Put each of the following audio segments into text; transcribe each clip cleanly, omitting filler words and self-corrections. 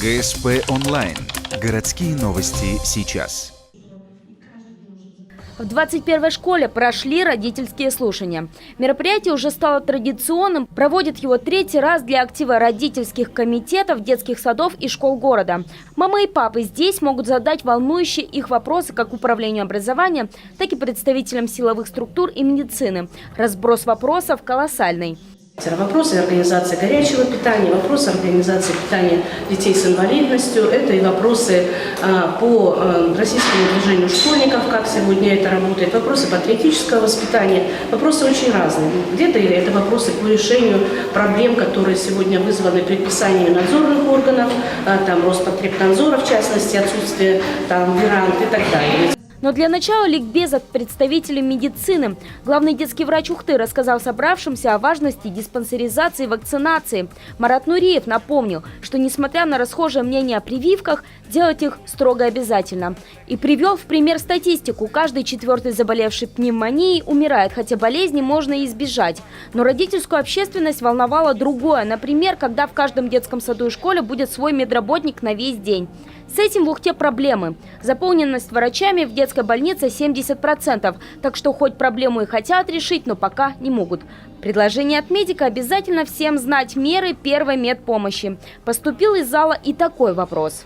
ГСП онлайн. Городские новости сейчас. В 21-й школе прошли родительские слушания. Мероприятие уже стало традиционным. Проводят его третий раз для актива родительских комитетов, детских садов и школ города. Мамы и папы здесь могут задать волнующие их вопросы как управлению образования, так и представителям силовых структур и медицины. Разброс вопросов колоссальный. Вопросы организации горячего питания, вопросы организации питания детей с инвалидностью, это и вопросы по российскому движению школьников, как сегодня это работает, вопросы патриотического воспитания, вопросы очень разные. Где-то это вопросы по решению проблем, которые сегодня вызваны предписаниями надзорных органов, там Роспотребнадзора в частности, отсутствие там веранд и так далее. Но для начала ликбез от представителей медицины. Главный детский врач Ухты рассказал собравшимся о важности диспансеризации и вакцинации. Марат Нуриев напомнил, что несмотря на расхожее мнение о прививках, делать их строго обязательно. И привел в пример статистику. Каждый четвертый заболевший пневмонией умирает, хотя болезни можно избежать. Но родительскую общественность волновало другое. Например, когда в каждом детском саду и школе будет свой медработник на весь день. С этим в Ухте проблемы. Заполненность врачами в детской больнице 70%. Так что хоть проблему и хотят решить, но пока не могут. Предложение от медика: обязательно всем знать меры первой медпомощи. Поступил из зала и такой вопрос.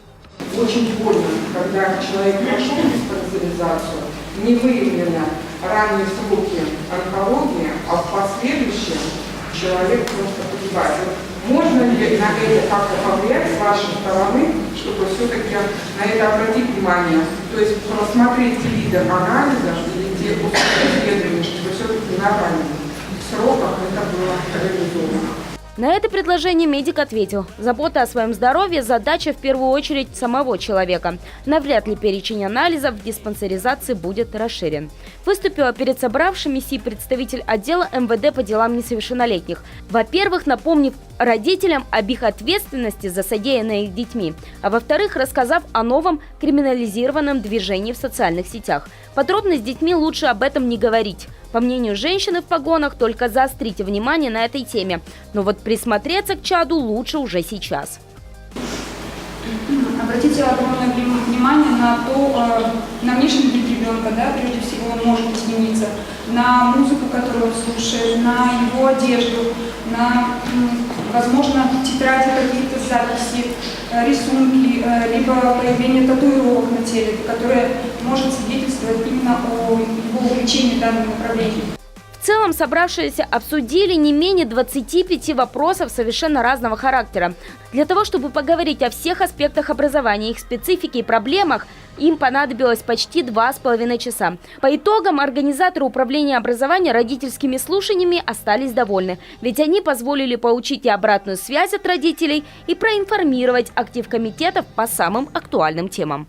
Очень больно, когда человек прошел диспансеризацию, не выявлено ранние сроки онкологии, а в последующем человек просто погибает. Можно ли на это как-то повлиять с вашей стороны, чтобы все-таки на это обратить внимание? То есть просмотреть те виды анализа или те исследования, чтобы все-таки на ранних сроках это было реализовано? На это предложение медик ответил: забота о своем здоровье – задача в первую очередь самого человека. Навряд ли перечень анализов в диспансеризации будет расширен. Выступила перед собравшимися и представитель отдела МВД по делам несовершеннолетних. Во-первых, напомнив родителям об их ответственности за содеянное их детьми, а во-вторых, рассказав о новом криминализированном движении в социальных сетях. Подробно с детьми лучше об этом не говорить. По мнению женщины в погонах, только заострите внимание на этой теме. Но вот присмотреться к чаду лучше уже сейчас. Обратите огромное внимание на внешний вид ребенка, да, прежде всего он может измениться, на музыку, которую он слушает, на его одежду, на, возможно, тетради, какие-то записи, рисунки, либо появление татуировок на теле, которое может свидетельствовать именно о его увлечении данным направлением. В целом собравшиеся обсудили не менее 25 вопросов совершенно разного характера. Для того, чтобы поговорить о всех аспектах образования, их специфике и проблемах, им понадобилось почти 2,5 часа. По итогам организаторы управления образования родительскими слушаниями остались довольны. Ведь они позволили получить и обратную связь от родителей, и проинформировать актив комитетов по самым актуальным темам.